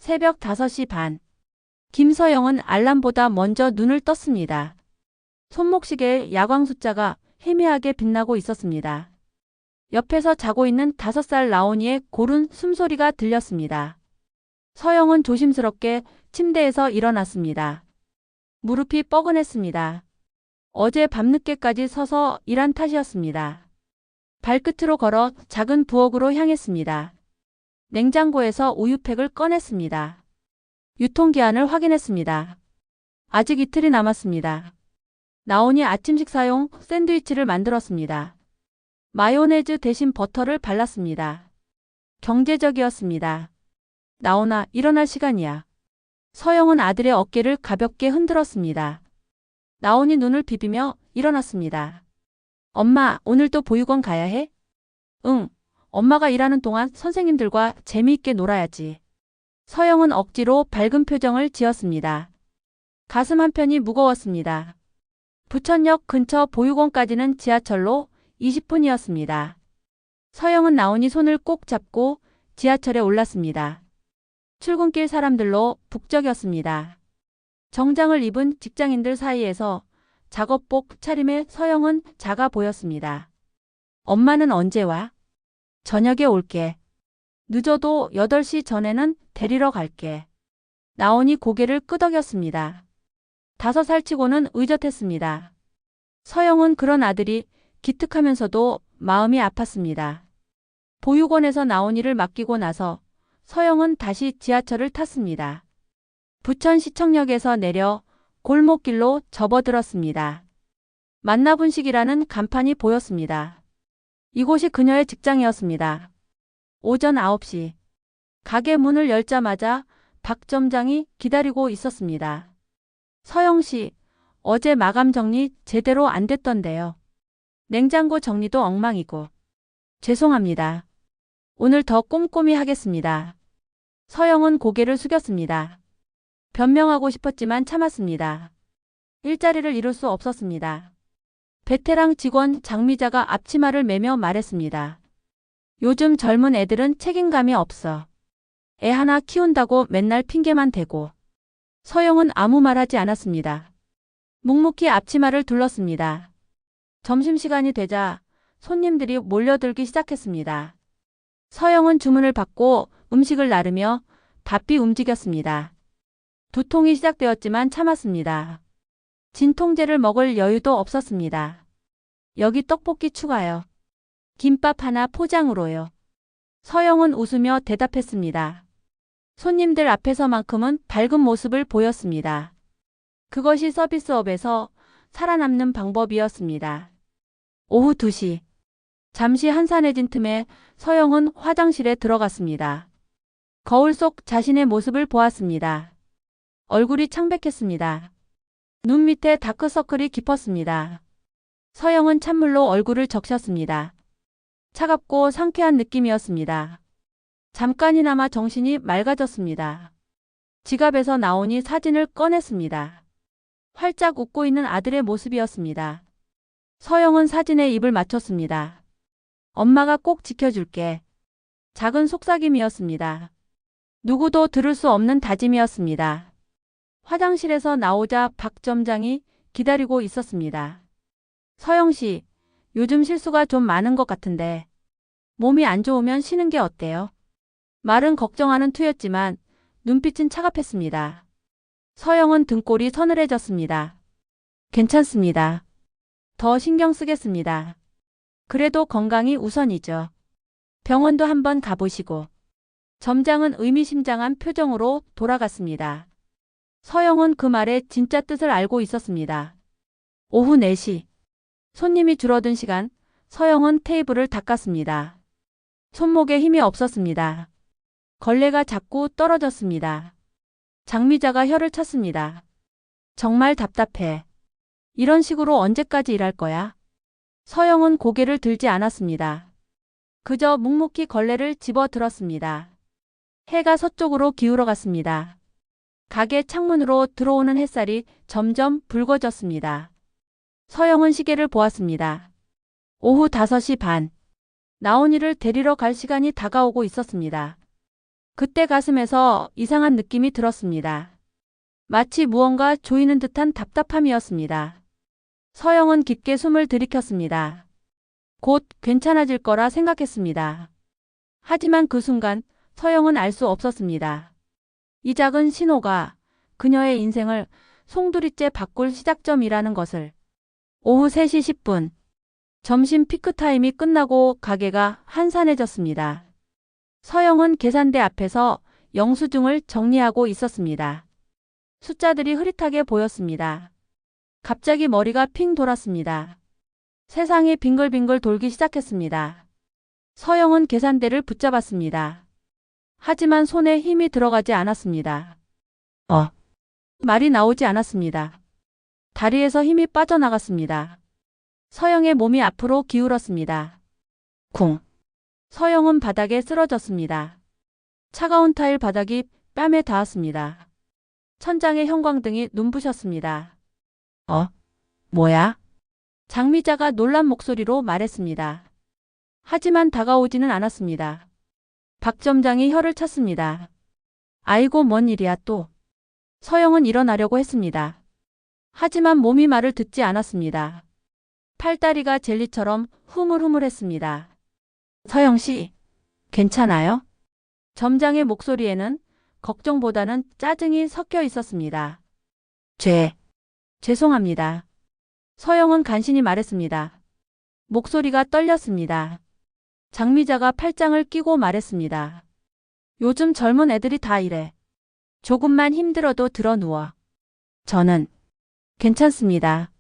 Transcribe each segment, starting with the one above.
새벽 5시 반. 김서영은 알람보다 먼저 눈을 떴습니다. 손목시계에 야광 숫자가 희미하게 빛나고 있었습니다. 옆에서 자고 있는 5살 라온이의 고른 숨소리가 들렸습니다. 서영은 조심스럽게 침대에서 일어났습니다. 무릎이 뻐근했습니다. 어제 밤늦게까지 서서 일한 탓이었습니다. 발끝으로 걸어 작은 부엌으로 향했습니다. 냉장고에서 우유팩을 꺼냈습니다. 유통기한을 확인했습니다. 아직 이틀이 남았습니다. 나온이 아침 식사용 샌드위치를 만들었습니다. 마요네즈 대신 버터를 발랐습니다. 경제적이었습니다. 나온아, 일어날 시간이야. 서영은 아들의 어깨를 가볍게 흔들었습니다. 나온이 눈을 비비며 일어났습니다. 엄마, 오늘 또 보육원 가야 해? 응, 엄마가 일하는 동안 선생님들과 재미있게 놀아야지. 서영은 억지로 밝은 표정을 지었습니다. 가슴 한편이 무거웠습니다. 부천역 근처 보육원까지는 지하철로 20분이었습니다. 서영은 나온이 손을 꼭 잡고 지하철에 올랐습니다. 출근길 사람들로 북적였습니다. 정장을 입은 직장인들 사이에서 작업복 차림의 서영은 작아 보였습니다. 엄마는 언제 와? 저녁에 올게. 늦어도 8시 전에는 데리러 갈게. 나온이 고개를 끄덕였습니다. 5살 치고는 의젓했습니다. 서영은 그런 아들이 기특하면서도 마음이 아팠습니다. 보육원에서 나온이를 맡기고 나서 서영은 다시 지하철을 탔습니다. 부천시청역에서 내려 골목길로 접어들었습니다. 만나분식이라는 간판이 보였습니다. 이곳이 그녀의 직장이었습니다. 오전 9시. 가게 문을 열자마자 박 점장이 기다리고 있었습니다. 서영 씨, 어제 마감 정리 제대로 안 됐던데요. 냉장고 정리도 엉망이고. 죄송합니다. 오늘 더 꼼꼼히 하겠습니다. 서영은 고개를 숙였습니다. 변명하고 싶었지만 참았습니다. 일자리를 잃을 수 없었습니다. 베테랑 직원 장미자가 앞치마를 매며 말했습니다. 요즘 젊은 애들은 책임감이 없어. 애 하나 키운다고 맨날 핑계만 대고. 서영은 아무 말하지 않았습니다. 묵묵히 앞치마를 둘렀습니다. 점심시간이 되자 손님들이 몰려들기 시작했습니다. 서영은 주문을 받고 음식을 나르며 바삐 움직였습니다. 두통이 시작되었지만 참았습니다. 진통제를 먹을 여유도 없었습니다. 여기 떡볶이 추가요. 김밥 하나 포장으로요. 서영은 웃으며 대답했습니다. 손님들 앞에서만큼은 밝은 모습을 보였습니다. 그것이 서비스업에서 살아남는 방법이었습니다. 오후 2시. 잠시 한산해진 틈에 서영은 화장실에 들어갔습니다. 거울 속 자신의 모습을 보았습니다. 얼굴이 창백했습니다. 눈 밑에 다크서클이 깊었습니다. 서영은 찬물로 얼굴을 적셨습니다. 차갑고 상쾌한 느낌이었습니다. 잠깐이나마 정신이 맑아졌습니다. 지갑에서 나온이 사진을 꺼냈습니다. 활짝 웃고 있는 아들의 모습이었습니다. 서영은 사진에 입을 맞췄습니다. 엄마가 꼭 지켜줄게. 작은 속삭임이었습니다. 누구도 들을 수 없는 다짐이었습니다. 화장실에서 나오자 박 점장이 기다리고 있었습니다. 서영 씨, 요즘 실수가 좀 많은 것 같은데 몸이 안 좋으면 쉬는 게 어때요? 말은 걱정하는 투였지만 눈빛은 차갑했습니다. 서영은 등골이 서늘해졌습니다. 괜찮습니다. 더 신경 쓰겠습니다. 그래도 건강이 우선이죠. 병원도 한번 가보시고. 점장은 의미심장한 표정으로 돌아갔습니다. 서영은 그 말의 진짜 뜻을 알고 있었습니다. 오후 4시. 손님이 줄어든 시간, 서영은 테이블을 닦았습니다. 손목에 힘이 없었습니다. 걸레가 자꾸 떨어졌습니다. 장미자가 혀를 찼습니다. 정말 답답해. 이런 식으로 언제까지 일할 거야? 서영은 고개를 들지 않았습니다. 그저 묵묵히 걸레를 집어 들었습니다. 해가 서쪽으로 기울어 갔습니다. 가게 창문으로 들어오는 햇살이 점점 붉어졌습니다. 서영은 시계를 보았습니다. 오후 5시 반. 나온이를 데리러 갈 시간이 다가오고 있었습니다. 그때 가슴에서 이상한 느낌이 들었습니다. 마치 무언가 조이는 듯한 답답함이었습니다. 서영은 깊게 숨을 들이켰습니다. 곧 괜찮아질 거라 생각했습니다. 하지만 그 순간 서영은 알 수 없었습니다. 이 작은 신호가 그녀의 인생을 송두리째 바꿀 시작점이라는 것을. 오후 3시 10분. 점심 피크타임이 끝나고 가게가 한산해졌습니다. 서영은 계산대 앞에서 영수증을 정리하고 있었습니다. 숫자들이 흐릿하게 보였습니다. 갑자기 머리가 핑 돌았습니다. 세상이 빙글빙글 돌기 시작했습니다. 서영은 계산대를 붙잡았습니다. 하지만 손에 힘이 들어가지 않았습니다. 말이 나오지 않았습니다. 다리에서 힘이 빠져나갔습니다. 서영의 몸이 앞으로 기울었습니다. 쿵. 서영은 바닥에 쓰러졌습니다. 차가운 타일 바닥이 뺨에 닿았습니다. 천장의 형광등이 눈부셨습니다. 뭐야? 장미자가 놀란 목소리로 말했습니다. 하지만 다가오지는 않았습니다. 박 점장이 혀를 찼습니다. 아이고 뭔 일이야 또. 서영은 일어나려고 했습니다. 하지만 몸이 말을 듣지 않았습니다. 팔다리가 젤리처럼 흐물흐물했습니다. 서영 씨, 괜찮아요? 점장의 목소리에는 걱정보다는 짜증이 섞여 있었습니다. 죄송합니다. 서영은 간신히 말했습니다. 목소리가 떨렸습니다. 장미자가 팔짱을 끼고 말했습니다. 요즘 젊은 애들이 다 이래. 조금만 힘들어도 들어 누워. 저는 괜찮습니다.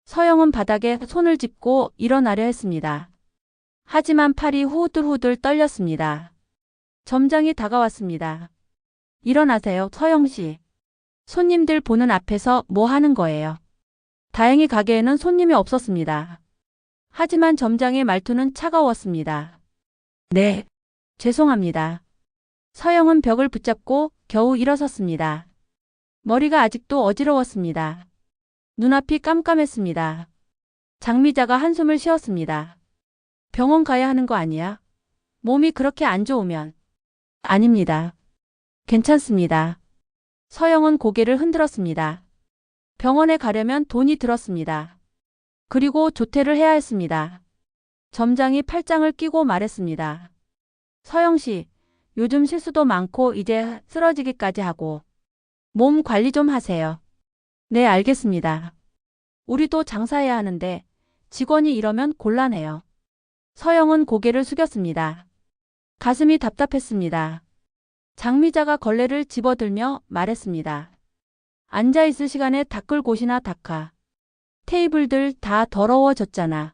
서영은 바닥에 손을 짚고 일어나려 했습니다. 하지만 팔이 후들후들 떨렸습니다. 점장이 다가왔습니다. 일어나세요, 서영 씨. 손님들 보는 앞에서 뭐 하는 거예요? 다행히 가게에는 손님이 없었습니다. 하지만 점장의 말투는 차가웠습니다. 네, 죄송합니다. 서영은 벽을 붙잡고 겨우 일어섰습니다. 머리가 아직도 어지러웠습니다. 눈앞이 깜깜했습니다. 장미자가 한숨을 쉬었습니다. 병원 가야 하는 거 아니야? 몸이 그렇게 안 좋으면. 아닙니다. 괜찮습니다. 서영은 고개를 흔들었습니다. 병원에 가려면 돈이 들었습니다. 그리고 조퇴를 해야 했습니다. 점장이 팔짱을 끼고 말했습니다. 서영 씨, 요즘 실수도 많고 이제 쓰러지기까지 하고 몸 관리 좀 하세요. 네, 알겠습니다. 우리도 장사해야 하는데 직원이 이러면 곤란해요. 서영은 고개를 숙였습니다. 가슴이 답답했습니다. 장미자가 걸레를 집어들며 말했습니다. 앉아있을 시간에 닦을 곳이나 닦아. 테이블들 다 더러워졌잖아.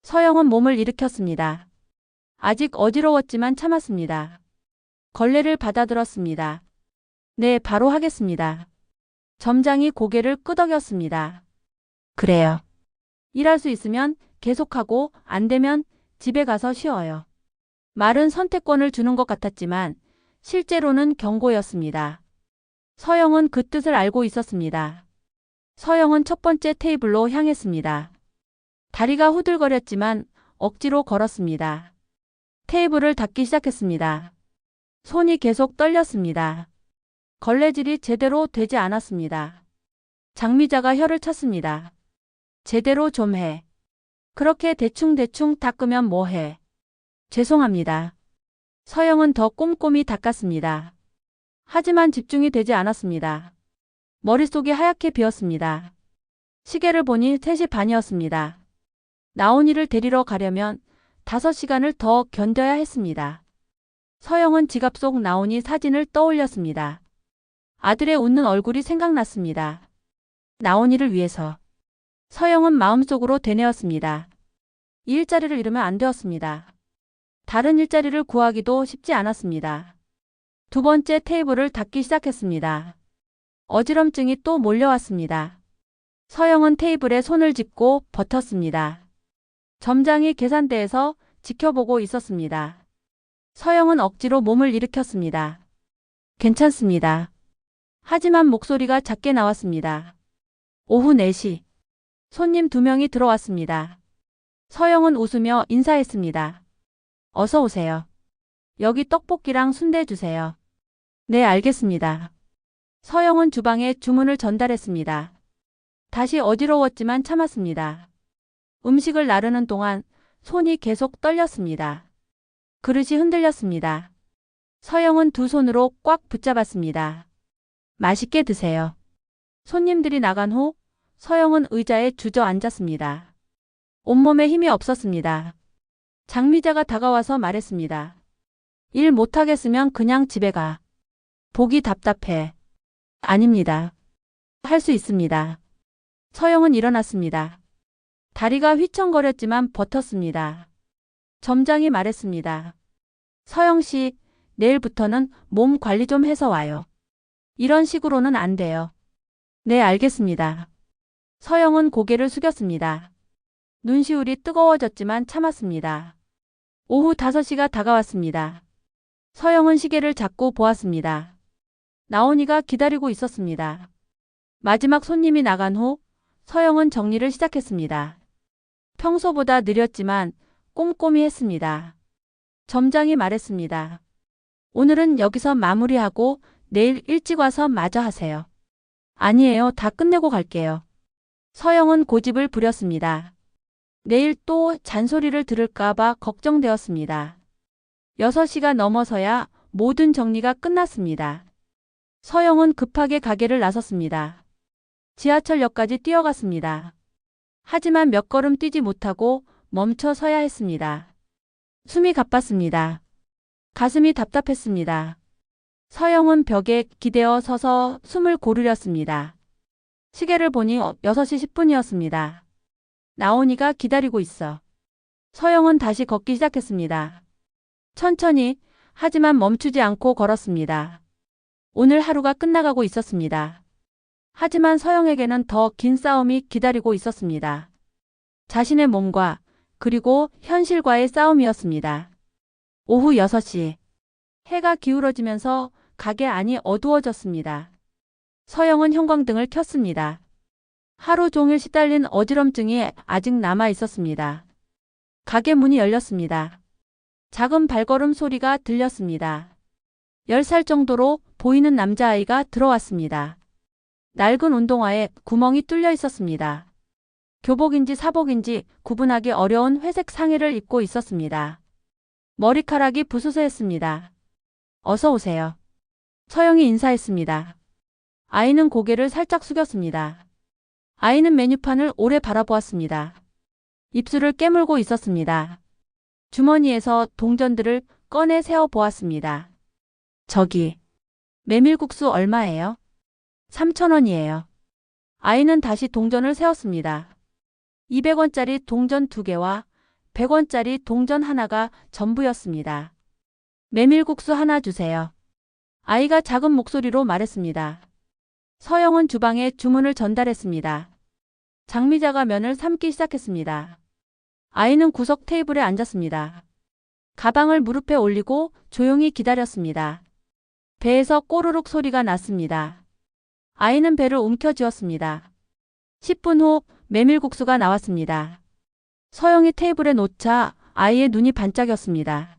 서영은 몸을 일으켰습니다. 아직 어지러웠지만 참았습니다. 걸레를 받아들었습니다. 네, 바로 하겠습니다. 점장이 고개를 끄덕였습니다. 그래요. 일할 수 있으면 계속하고 안 되면 집에 가서 쉬어요. 말은 선택권을 주는 것 같았지만 실제로는 경고였습니다. 서영은 그 뜻을 알고 있었습니다. 서영은 첫 번째 테이블로 향했습니다. 다리가 후들거렸지만 억지로 걸었습니다. 테이블을 닦기 시작했습니다. 손이 계속 떨렸습니다. 걸레질이 제대로 되지 않았습니다. 장미자가 혀를 찼습니다. 제대로 좀 해. 그렇게 대충대충 닦으면 뭐 해. 죄송합니다. 서영은 더 꼼꼼히 닦았습니다. 하지만 집중이 되지 않았습니다. 머릿속이 하얗게 비었습니다. 시계를 보니 3시 반이었습니다. 나온이를 데리러 가려면 5시간을 더 견뎌야 했습니다. 서영은 지갑 속 나온이 사진을 떠올렸습니다. 아들의 웃는 얼굴이 생각났습니다. 나온이를 위해서. 서영은 마음속으로 되뇌었습니다. 이 일자리를 잃으면 안 되었습니다. 다른 일자리를 구하기도 쉽지 않았습니다. 두 번째 테이블을 닦기 시작했습니다. 어지럼증이 또 몰려왔습니다. 서영은 테이블에 손을 짚고 버텼습니다. 점장이 계산대에서 지켜보고 있었습니다. 서영은 억지로 몸을 일으켰습니다. 괜찮습니다. 하지만 목소리가 작게 나왔습니다. 오후 4시. 손님 2명이 들어왔습니다. 서영은 웃으며 인사했습니다. 어서 오세요. 여기 떡볶이랑 순대 주세요. 네, 알겠습니다. 서영은 주방에 주문을 전달했습니다. 다시 어지러웠지만 참았습니다. 음식을 나르는 동안 손이 계속 떨렸습니다. 그릇이 흔들렸습니다. 서영은 두 손으로 꽉 붙잡았습니다. 맛있게 드세요. 손님들이 나간 후 서영은 의자에 주저앉았습니다. 온몸에 힘이 없었습니다. 장미자가 다가와서 말했습니다. 일 못하겠으면 그냥 집에 가. 보기 답답해. 아닙니다. 할 수 있습니다. 서영은 일어났습니다. 다리가 휘청거렸지만 버텼습니다. 점장이 말했습니다. 서영 씨, 내일부터는 몸 관리 좀 해서 와요. 이런 식으로는 안 돼요. 네, 알겠습니다. 서영은 고개를 숙였습니다. 눈시울이 뜨거워졌지만 참았습니다. 오후 5시가 다가왔습니다. 서영은 시계를 잡고 보았습니다. 나온이가 기다리고 있었습니다. 마지막 손님이 나간 후 서영은 정리를 시작했습니다. 평소보다 느렸지만 꼼꼼히 했습니다. 점장이 말했습니다. 오늘은 여기서 마무리하고 내일 일찍 와서 마저 하세요. 아니에요. 다 끝내고 갈게요. 서영은 고집을 부렸습니다. 내일 또 잔소리를 들을까봐 걱정되었습니다. 6시가 넘어서야 모든 정리가 끝났습니다. 서영은 급하게 가게를 나섰습니다. 지하철역까지 뛰어갔습니다. 하지만 몇 걸음 뛰지 못하고 멈춰 서야 했습니다. 숨이 가빴습니다. 가슴이 답답했습니다. 서영은 벽에 기대어 서서 숨을 고르렸습니다. 시계를 보니 6시 10분이었습니다. 나온이가 기다리고 있어. 서영은 다시 걷기 시작했습니다. 천천히 하지만 멈추지 않고 걸었습니다. 오늘 하루가 끝나가고 있었습니다. 하지만 서영에게는 더 긴 싸움이 기다리고 있었습니다. 자신의 몸과 그리고 현실과의 싸움이었습니다. 오후 6시 해가 기울어지면서 가게 안이 어두워졌습니다. 서영은 형광등을 켰습니다. 하루 종일 시달린 어지럼증이 아직 남아 있었습니다. 가게 문이 열렸습니다. 작은 발걸음 소리가 들렸습니다. 10살 정도로 보이는 남자아이가 들어왔습니다. 낡은 운동화에 구멍이 뚫려 있었습니다. 교복인지 사복인지 구분하기 어려운 회색 상의를 입고 있었습니다. 머리카락이 부스스했습니다. 어서 오세요. 서영이 인사했습니다. 아이는 고개를 살짝 숙였습니다. 아이는 메뉴판을 오래 바라보았습니다. 입술을 깨물고 있었습니다. 주머니에서 동전들을 꺼내 세어 보았습니다. 저기, 메밀국수 얼마예요? 3,000원이에요. 아이는 다시 동전을 세었습니다. 200원짜리 동전 2개와 100원짜리 동전 하나가 전부였습니다. 메밀국수 하나 주세요. 아이가 작은 목소리로 말했습니다. 서영은 주방에 주문을 전달했습니다. 장미자가 면을 삶기 시작했습니다. 아이는 구석 테이블에 앉았습니다. 가방을 무릎에 올리고 조용히 기다렸습니다. 배에서 꼬르륵 소리가 났습니다. 아이는 배를 움켜쥐었습니다. 10분 후 메밀국수가 나왔습니다. 서영이 테이블에 놓자 아이의 눈이 반짝였습니다.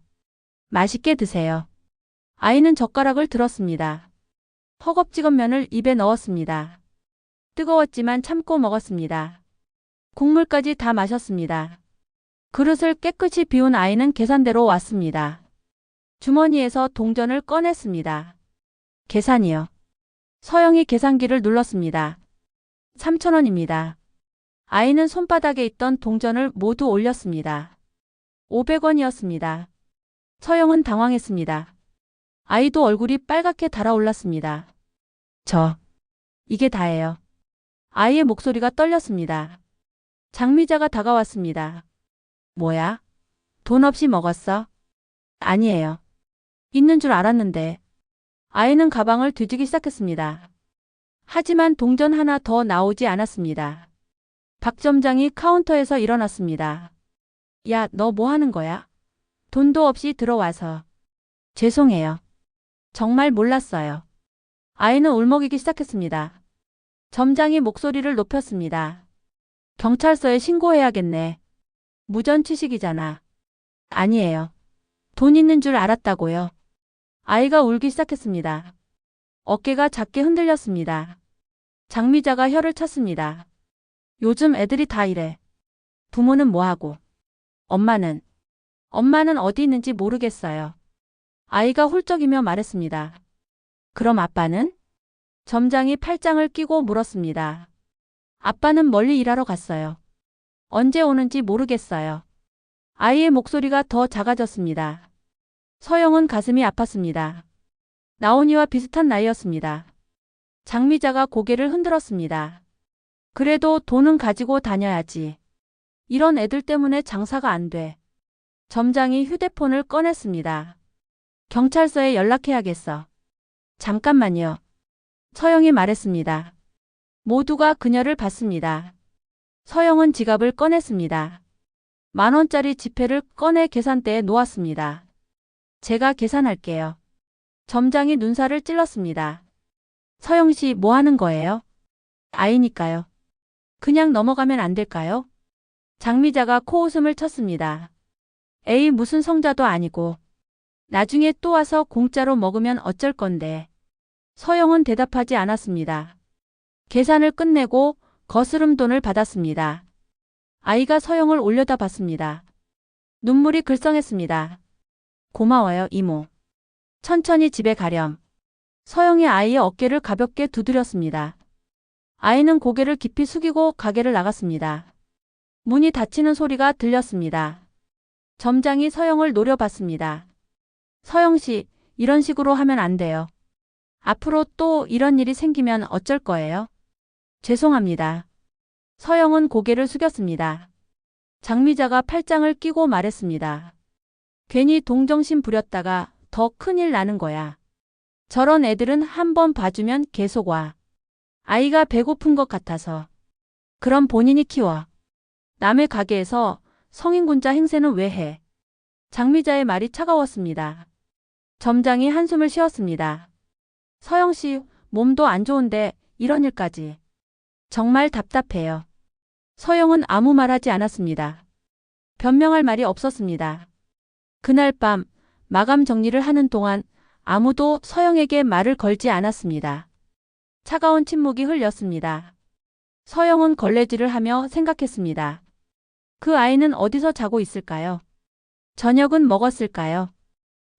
맛있게 드세요. 아이는 젓가락을 들었습니다. 허겁지겁 면을 입에 넣었습니다. 뜨거웠지만 참고 먹었습니다. 국물까지 다 마셨습니다. 그릇을 깨끗이 비운 아이는 계산대로 왔습니다. 주머니에서 동전을 꺼냈습니다. 계산이요. 서영이 계산기를 눌렀습니다. 3,000원입니다. 아이는 손바닥에 있던 동전을 모두 올렸습니다. 500원이었습니다. 서영은 당황했습니다. 아이도 얼굴이 빨갛게 달아올랐습니다. 이게 다예요. 아이의 목소리가 떨렸습니다. 장미자가 다가왔습니다. 뭐야? 돈 없이 먹었어? 아니에요. 있는 줄 알았는데. 아이는 가방을 뒤지기 시작했습니다. 하지만 동전 하나 더 나오지 않았습니다. 박 점장이 카운터에서 일어났습니다. 야, 너 뭐 하는 거야? 돈도 없이 들어와서. 죄송해요. 정말 몰랐어요. 아이는 울먹이기 시작했습니다. 점장이 목소리를 높였습니다. 경찰서에 신고해야겠네. 무전취식이잖아. 아니에요. 돈 있는 줄 알았다고요. 아이가 울기 시작했습니다. 어깨가 작게 흔들렸습니다. 장미자가 혀를 찼습니다. 요즘 애들이 다 이래. 부모는 뭐하고. 엄마는 어디 있는지 모르겠어요. 아이가 훌쩍이며 말했습니다. 그럼 아빠는? 점장이 팔짱을 끼고 물었습니다. 아빠는 멀리 일하러 갔어요. 언제 오는지 모르겠어요. 아이의 목소리가 더 작아졌습니다. 서영은 가슴이 아팠습니다. 나온이와 비슷한 나이였습니다. 장미자가 고개를 흔들었습니다. 그래도 돈은 가지고 다녀야지. 이런 애들 때문에 장사가 안 돼. 점장이 휴대폰을 꺼냈습니다. 경찰서에 연락해야겠어. 잠깐만요. 서영이 말했습니다. 모두가 그녀를 봤습니다. 서영은 지갑을 꺼냈습니다. 10,000원짜리 지폐를 꺼내 계산대에 놓았습니다. 제가 계산할게요. 점장이 눈살을 찔렀습니다. 서영 씨 뭐 하는 거예요? 아이니까요. 그냥 넘어가면 안 될까요? 장미자가 코웃음을 쳤습니다. 에이 무슨 성자도 아니고. 나중에 또 와서 공짜로 먹으면 어쩔 건데. 서영은 대답하지 않았습니다. 계산을 끝내고 거스름 돈을 받았습니다. 아이가 서영을 올려다봤습니다. 눈물이 글썽했습니다. 고마워요 이모. 천천히 집에 가렴. 서영이 아이의 어깨를 가볍게 두드렸습니다. 아이는 고개를 깊이 숙이고 가게를 나갔습니다. 문이 닫히는 소리가 들렸습니다. 점장이 서영을 노려봤습니다. 서영 씨, 이런 식으로 하면 안 돼요. 앞으로 또 이런 일이 생기면 어쩔 거예요? 죄송합니다. 서영은 고개를 숙였습니다. 장미자가 팔짱을 끼고 말했습니다. 괜히 동정심 부렸다가 더 큰일 나는 거야. 저런 애들은 한 번 봐주면 계속 와. 아이가 배고픈 것 같아서. 그럼 본인이 키워. 남의 가게에서 성인군자 행세는 왜 해? 장미자의 말이 차가웠습니다. 점장이 한숨을 쉬었습니다. 서영 씨, 몸도 안 좋은데 이런 일까지. 정말 답답해요. 서영은 아무 말하지 않았습니다. 변명할 말이 없었습니다. 그날 밤 마감 정리를 하는 동안 아무도 서영에게 말을 걸지 않았습니다. 차가운 침묵이 흘렸습니다. 서영은 걸레질을 하며 생각했습니다. 그 아이는 어디서 자고 있을까요? 저녁은 먹었을까요?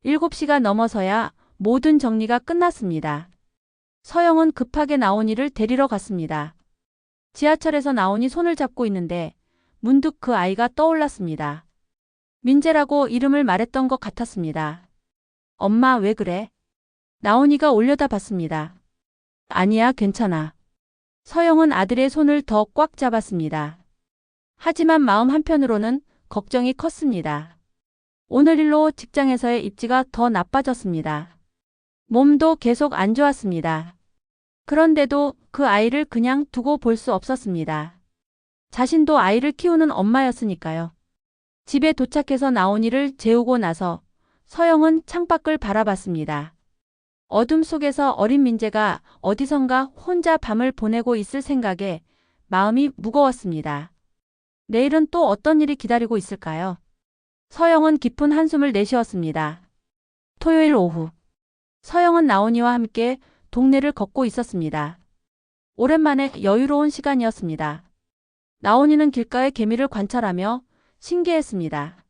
7시가 넘어서야 모든 정리가 끝났습니다. 서영은 급하게 나온이를 데리러 갔습니다. 지하철에서 나온이 손을 잡고 있는데 문득 그 아이가 떠올랐습니다. 민재라고 이름을 말했던 것 같았습니다. 엄마 왜 그래? 나온이가 올려다봤습니다. 아니야 괜찮아. 서영은 아들의 손을 더 꽉 잡았습니다. 하지만 마음 한편으로는 걱정이 컸습니다. 오늘 일로 직장에서의 입지가 더 나빠졌습니다. 몸도 계속 안 좋았습니다. 그런데도 그 아이를 그냥 두고 볼 수 없었습니다. 자신도 아이를 키우는 엄마였으니까요. 집에 도착해서 나온이를 재우고 나서 서영은 창밖을 바라봤습니다. 어둠 속에서 어린 민재가 어디선가 혼자 밤을 보내고 있을 생각에 마음이 무거웠습니다. 내일은 또 어떤 일이 기다리고 있을까요? 서영은 깊은 한숨을 내쉬었습니다. 토요일 오후. 서영은 나온이와 함께 동네를 걷고 있었습니다. 오랜만에 여유로운 시간이었습니다. 나온이는 길가의 개미를 관찰하며 신기했습니다.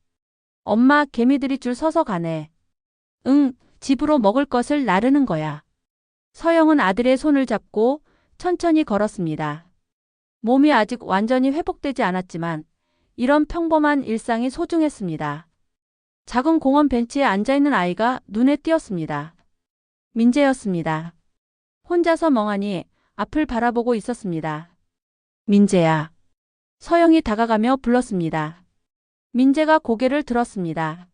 엄마, 개미들이 줄 서서 가네. 응, 집으로 먹을 것을 나르는 거야. 서영은 아들의 손을 잡고 천천히 걸었습니다. 몸이 아직 완전히 회복되지 않았지만 이런 평범한 일상이 소중했습니다. 작은 공원 벤치에 앉아있는 아이가 눈에 띄었습니다. 민재였습니다. 혼자서 멍하니 앞을 바라보고 있었습니다. 민재야. 서영이 다가가며 불렀습니다. 민재가 고개를 들었습니다.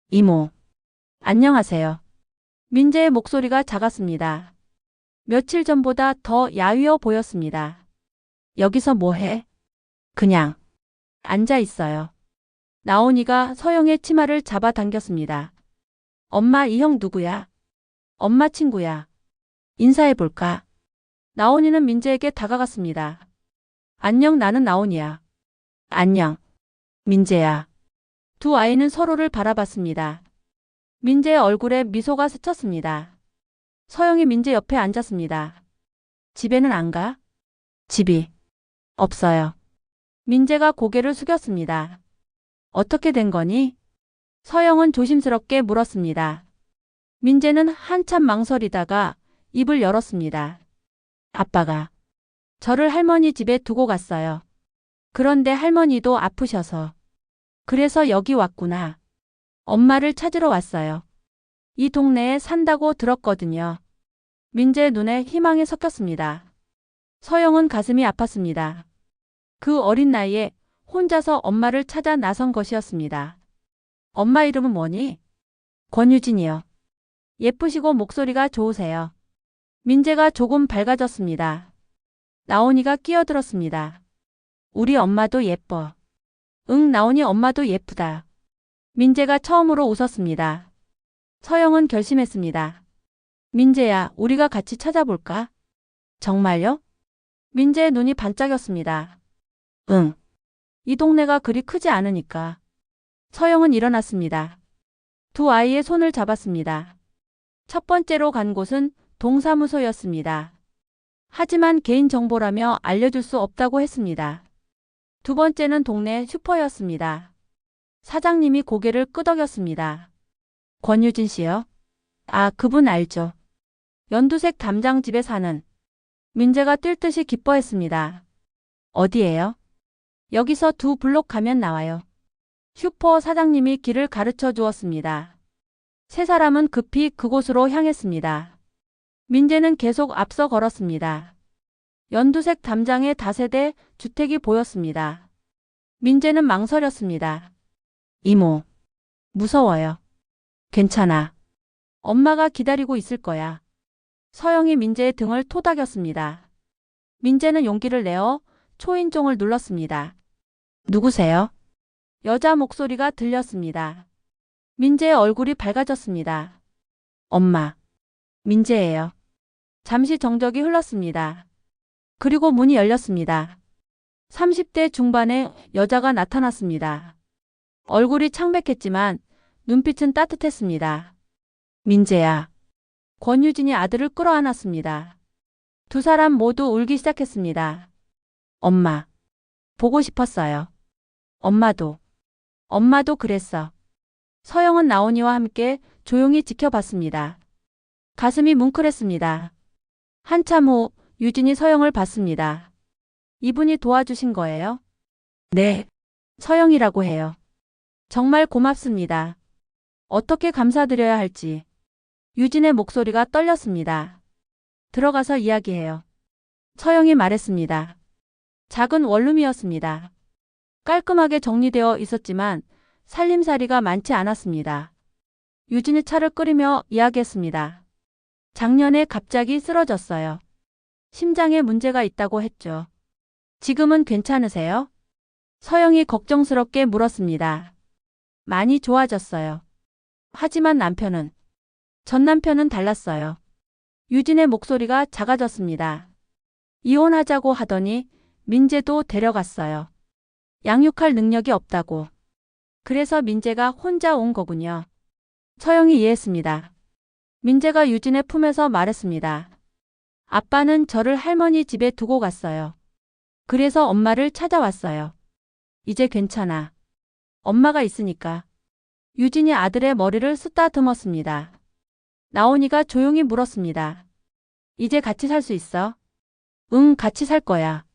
이모. 안녕하세요. 민재의 목소리가 작았습니다. 며칠 전보다 더 야위어 보였습니다. 여기서 뭐 해? 그냥 앉아 있어요. 나온이가 서영의 치마를 잡아당겼습니다. 엄마 이 형 누구야? 엄마 친구야. 인사해볼까? 나온이는 민재에게 다가갔습니다. 안녕 나는 나온이야. 안녕. 민재야. 두 아이는 서로를 바라봤습니다. 민재의 얼굴에 미소가 스쳤습니다. 서영이 민재 옆에 앉았습니다. 집에는 안 가? 집이 없어요. 민재가 고개를 숙였습니다. 어떻게 된 거니? 서영은 조심스럽게 물었습니다. 민재는 한참 망설이다가 입을 열었습니다. 아빠가 저를 할머니 집에 두고 갔어요. 그런데 할머니도 아프셔서. 그래서 여기 왔구나. 엄마를 찾으러 왔어요. 이 동네에 산다고 들었거든요. 민재의 눈에 희망이 섞였습니다. 서영은 가슴이 아팠습니다. 그 어린 나이에 혼자서 엄마를 찾아 나선 것이었습니다. 엄마 이름은 뭐니? 권유진이요. 예쁘시고 목소리가 좋으세요. 민재가 조금 밝아졌습니다. 나온이가 끼어들었습니다. 우리 엄마도 예뻐. 응, 나온이 엄마도 예쁘다. 민재가 처음으로 웃었습니다. 서영은 결심했습니다. 민재야, 우리가 같이 찾아볼까? 정말요? 민재의 눈이 반짝였습니다. 응. 이 동네가 그리 크지 않으니까. 서영은 일어났습니다. 두 아이의 손을 잡았습니다. 첫 번째로 간 곳은 동사무소였습니다. 하지만 개인정보라며 알려줄 수 없다고 했습니다. 두 번째는 동네 슈퍼였습니다. 사장님이 고개를 끄덕였습니다. 권유진 씨요? 아, 그분 알죠. 연두색 담장집에 사는. 민재가 뛸 듯이 기뻐했습니다. 어디예요? 여기서 두 블록 가면 나와요. 슈퍼 사장님이 길을 가르쳐 주었습니다. 세 사람은 급히 그곳으로 향했습니다. 민재는 계속 앞서 걸었습니다. 연두색 담장의 다세대 주택이 보였습니다. 민재는 망설였습니다. 이모, 무서워요. 괜찮아. 엄마가 기다리고 있을 거야. 서영이 민재의 등을 토닥였습니다. 민재는 용기를 내어 초인종을 눌렀습니다. 누구세요? 여자 목소리가 들렸습니다. 민재의 얼굴이 밝아졌습니다. 엄마, 민재예요. 잠시 정적이 흘렀습니다. 그리고 문이 열렸습니다. 30대 중반의 여자가 나타났습니다. 얼굴이 창백했지만 눈빛은 따뜻했습니다. 민재야. 권유진이 아들을 끌어안았습니다. 두 사람 모두 울기 시작했습니다. 엄마, 보고 싶었어요. 엄마도 그랬어. 서영은 나온이와 함께 조용히 지켜봤습니다. 가슴이 뭉클했습니다. 한참 후 유진이 서영을 봤습니다. 이분이 도와주신 거예요? 네, 서영이라고 해요. 정말 고맙습니다. 어떻게 감사드려야 할지. 유진의 목소리가 떨렸습니다. 들어가서 이야기해요. 서영이 말했습니다. 작은 원룸이었습니다. 깔끔하게 정리되어 있었지만 살림살이가 많지 않았습니다. 유진이 차를 끓이며 이야기했습니다. 작년에 갑자기 쓰러졌어요. 심장에 문제가 있다고 했죠. 지금은 괜찮으세요? 서영이 걱정스럽게 물었습니다. 많이 좋아졌어요. 하지만 전 남편은 달랐어요. 유진의 목소리가 작아졌습니다. 이혼하자고 하더니 민재도 데려갔어요. 양육할 능력이 없다고. 그래서 민재가 혼자 온 거군요. 서영이 이해했습니다. 민재가 유진의 품에서 말했습니다. 아빠는 저를 할머니 집에 두고 갔어요. 그래서 엄마를 찾아왔어요. 이제 괜찮아. 엄마가 있으니까. 유진이 아들의 머리를 쓰다듬었습니다. 나온이가 조용히 물었습니다. 이제 같이 살 수 있어? 응, 같이 살 거야.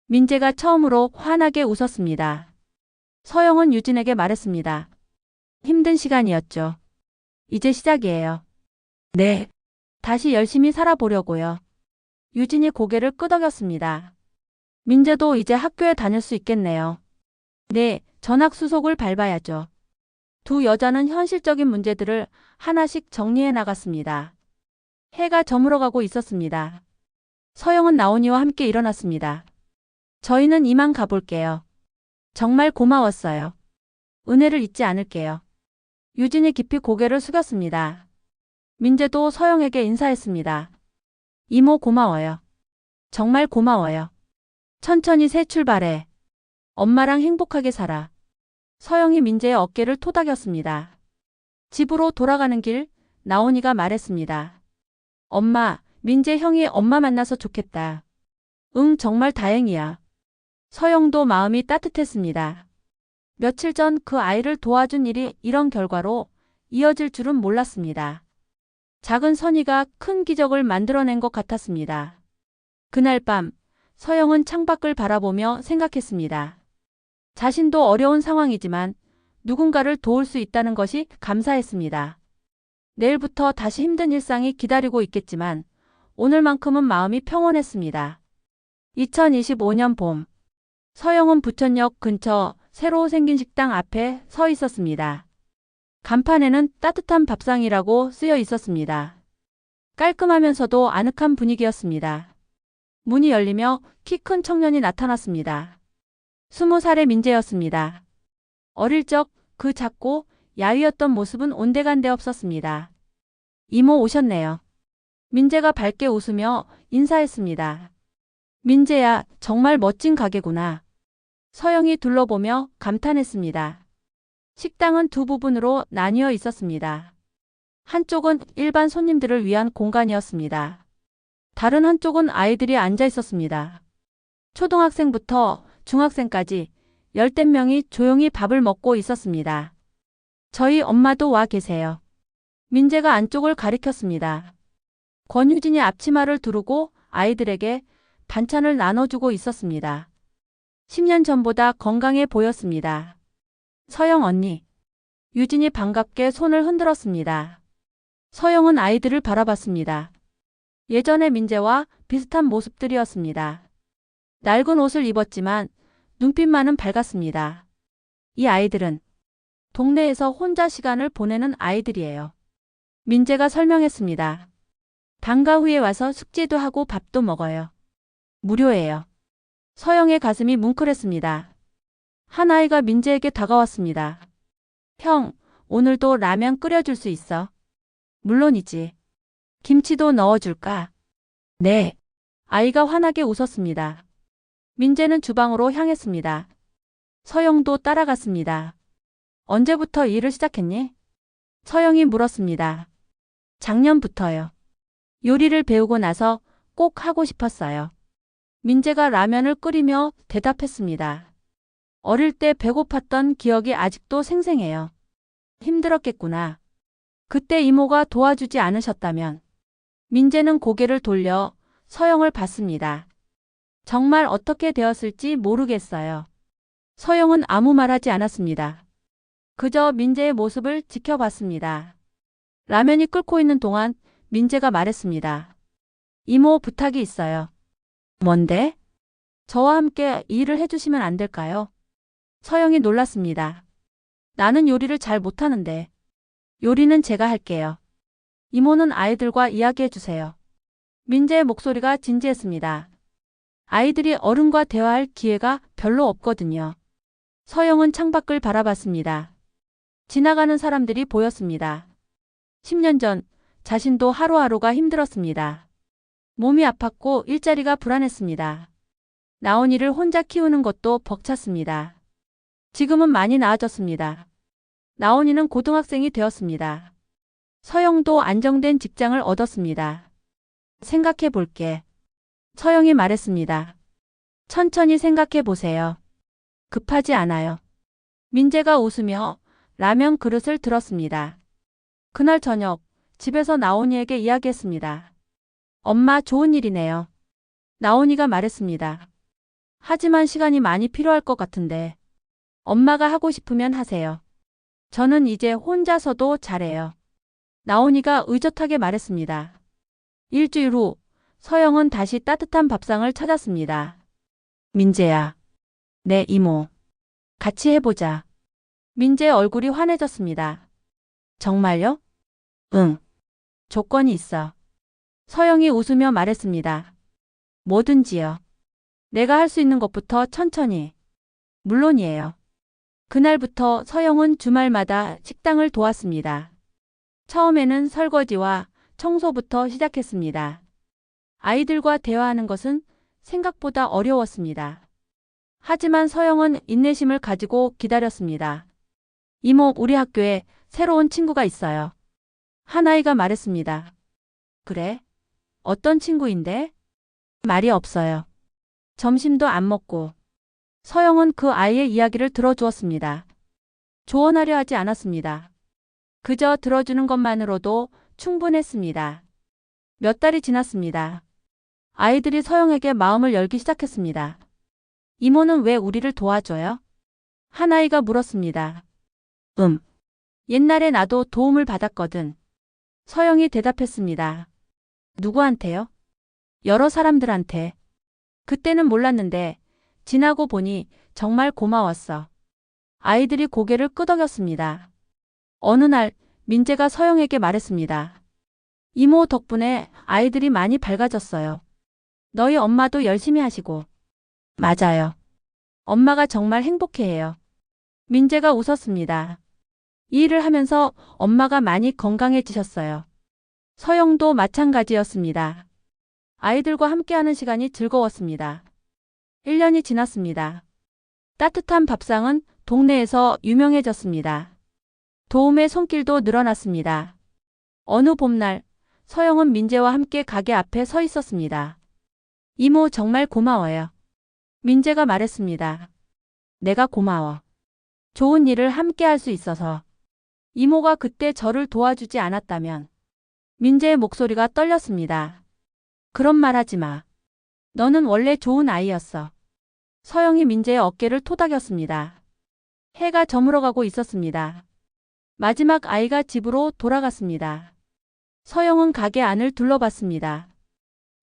민재가 처음으로 환하게 웃었습니다. 서영은 유진에게 말했습니다. 힘든 시간이었죠. 이제 시작이에요. 네. 다시 열심히 살아보려고요. 유진이 고개를 끄덕였습니다. 민재도 이제 학교에 다닐 수 있겠네요. 네, 전학수속을 밟아야죠. 두 여자는 현실적인 문제들을 하나씩 정리해 나갔습니다. 해가 저물어가고 있었습니다. 서영은 나온이와 함께 일어났습니다. 저희는 이만 가볼게요. 정말 고마웠어요. 은혜를 잊지 않을게요. 유진이 깊이 고개를 숙였습니다. 민재도 서영에게 인사했습니다. 이모 고마워요. 정말 고마워요. 천천히 새 출발해. 엄마랑 행복하게 살아. 서영이 민재의 어깨를 토닥였습니다. 집으로 돌아가는 길, 나온이가 말했습니다. 엄마, 민재 형이 엄마 만나서 좋겠다. 응, 정말 다행이야. 서영도 마음이 따뜻했습니다. 며칠 전 그 아이를 도와준 일이 이런 결과로 이어질 줄은 몰랐습니다. 작은 선의가 큰 기적을 만들어낸 것 같았습니다. 그날 밤, 서영은 창밖을 바라보며 생각했습니다. 자신도 어려운 상황이지만 누군가를 도울 수 있다는 것이 감사했습니다. 내일부터 다시 힘든 일상이 기다리고 있겠지만 오늘만큼은 마음이 평온했습니다. 2025년 봄, 서영은 부천역 근처 새로 생긴 식당 앞에 서 있었습니다. 간판에는 따뜻한 밥상이라고 쓰여 있었습니다. 깔끔하면서도 아늑한 분위기였습니다. 문이 열리며 키 큰 청년이 나타났습니다. 20살의 민재였습니다. 어릴 적 그 작고 야위었던 모습은 온데간데 없었습니다. 이모 오셨네요. 민재가 밝게 웃으며 인사했습니다. 민재야, 정말 멋진 가게구나. 서영이 둘러보며 감탄했습니다. 식당은 두 부분으로 나뉘어 있었습니다. 한쪽은 일반 손님들을 위한 공간이었습니다. 다른 한쪽은 아이들이 앉아 있었습니다. 초등학생부터 중학생까지 열댓 명이 조용히 밥을 먹고 있었습니다. 저희 엄마도 와 계세요. 민재가 안쪽을 가리켰습니다. 권유진이 앞치마를 두르고 아이들에게 반찬을 나눠주고 있었습니다. 10년 전보다 건강해 보였습니다. 서영 언니. 유진이 반갑게 손을 흔들었습니다. 서영은 아이들을 바라봤습니다. 예전의 민재와 비슷한 모습들이었습니다. 낡은 옷을 입었지만 눈빛만은 밝았습니다. 이 아이들은 동네에서 혼자 시간을 보내는 아이들이에요. 민재가 설명했습니다. 방과 후에 와서 숙제도 하고 밥도 먹어요. 무료예요. 서영의 가슴이 뭉클했습니다. 한 아이가 민재에게 다가왔습니다. 형, 오늘도 라면 끓여줄 수 있어? 물론이지. 김치도 넣어줄까? 네. 아이가 환하게 웃었습니다. 민재는 주방으로 향했습니다. 서영도 따라갔습니다. 언제부터 일을 시작했니? 서영이 물었습니다. 작년부터요. 요리를 배우고 나서 꼭 하고 싶었어요. 민재가 라면을 끓이며 대답했습니다. 어릴 때 배고팠던 기억이 아직도 생생해요. 힘들었겠구나. 그때 이모가 도와주지 않으셨다면. 민재는 고개를 돌려 서영을 봤습니다. 정말 어떻게 되었을지 모르겠어요. 서영은 아무 말하지 않았습니다. 그저 민재의 모습을 지켜봤습니다. 라면이 끓고 있는 동안 민재가 말했습니다. 이모 부탁이 있어요. 뭔데? 저와 함께 일을 해주시면 안 될까요? 서영이 놀랐습니다. 나는 요리를 잘 못하는데. 요리는 제가 할게요. 이모는 아이들과 이야기해 주세요. 민재의 목소리가 진지했습니다. 아이들이 어른과 대화할 기회가 별로 없거든요. 서영은 창밖을 바라봤습니다. 지나가는 사람들이 보였습니다. 10년 전 자신도 하루하루가 힘들었습니다. 몸이 아팠고 일자리가 불안했습니다. 나온이를 혼자 키우는 것도 벅찼습니다. 지금은 많이 나아졌습니다. 나온이는 고등학생이 되었습니다. 서영도 안정된 직장을 얻었습니다. 생각해 볼게. 서영이 말했습니다. 천천히 생각해 보세요. 급하지 않아요. 민재가 웃으며 라면 그릇을 들었습니다. 그날 저녁 집에서 나온이에게 이야기했습니다. 엄마 좋은 일이네요. 나온이가 말했습니다. 하지만 시간이 많이 필요할 것 같은데. 엄마가 하고 싶으면 하세요. 저는 이제 혼자서도 잘해요. 나온이가 의젓하게 말했습니다. 일주일 후 서영은 다시 따뜻한 밥상을 찾았습니다. 민재야. 네, 이모. 같이 해보자. 민재의 얼굴이 환해졌습니다. 정말요? 응. 조건이 있어. 서영이 웃으며 말했습니다. 뭐든지요. 내가 할 수 있는 것부터 천천히. 물론이에요. 그날부터 서영은 주말마다 식당을 도왔습니다. 처음에는 설거지와 청소부터 시작했습니다. 아이들과 대화하는 것은 생각보다 어려웠습니다. 하지만 서영은 인내심을 가지고 기다렸습니다. 이모, 우리 학교에 새로운 친구가 있어요. 하나이가 말했습니다. 그래? 어떤 친구인데? 말이 없어요. 점심도 안 먹고. 서영은 그 아이의 이야기를 들어주었습니다. 조언하려 하지 않았습니다. 그저 들어주는 것만으로도 충분했습니다. 몇 달이 지났습니다. 아이들이 서영에게 마음을 열기 시작했습니다. 이모는 왜 우리를 도와줘요? 하나이가 물었습니다. 옛날에 나도 도움을 받았거든. 서영이 대답했습니다. 누구한테요? 여러 사람들한테. 그때는 몰랐는데 지나고 보니 정말 고마웠어. 아이들이 고개를 끄덕였습니다. 어느 날 민재가 서영에게 말했습니다. 이모 덕분에 아이들이 많이 밝아졌어요. 너희 엄마도 열심히 하시고. 맞아요. 엄마가 정말 행복해해요. 민재가 웃었습니다. 이 일을 하면서 엄마가 많이 건강해지셨어요. 서영도 마찬가지였습니다. 아이들과 함께하는 시간이 즐거웠습니다. 1년이 지났습니다. 따뜻한 밥상은 동네에서 유명해졌습니다. 도움의 손길도 늘어났습니다. 어느 봄날 서영은 민재와 함께 가게 앞에 서 있었습니다. 이모 정말 고마워요. 민재가 말했습니다. 내가 고마워. 좋은 일을 함께 할 수 있어서. 이모가 그때 저를 도와주지 않았다면. 민재의 목소리가 떨렸습니다. 그런 말 하지 마. 너는 원래 좋은 아이였어. 서영이 민재의 어깨를 토닥였습니다. 해가 저물어가고 있었습니다. 마지막 아이가 집으로 돌아갔습니다. 서영은 가게 안을 둘러봤습니다.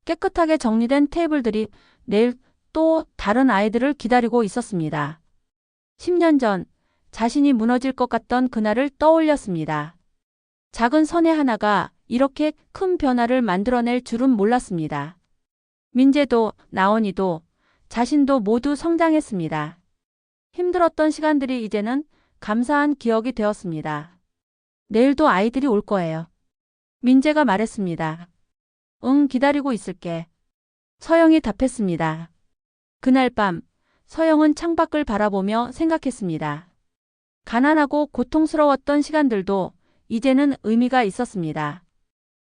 깨끗하게 정리된 테이블들이 내일 또 다른 아이들을 기다리고 있었습니다. 10년 전 자신이 무너질 것 같던 그날을 떠올렸습니다. 작은 선의 하나가 이렇게 큰 변화를 만들어낼 줄은 몰랐습니다. 민재도 나온이도 자신도 모두 성장했습니다. 힘들었던 시간들이 이제는 감사한 기억이 되었습니다. 내일도 아이들이 올 거예요. 민재가 말했습니다. 응, 기다리고 있을게. 서영이 답했습니다. 그날 밤 서영은 창밖을 바라보며 생각했습니다. 가난하고 고통스러웠던 시간들도 이제는 의미가 있었습니다.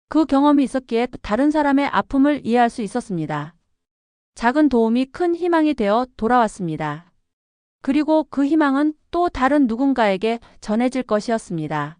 그 경험이 있었기에 다른 사람의 아픔을 이해할 수 있었습니다. 작은 도움이 큰 희망이 되어 돌아왔습니다. 그리고 그 희망은 또 다른 누군가에게 전해질 것이었습니다.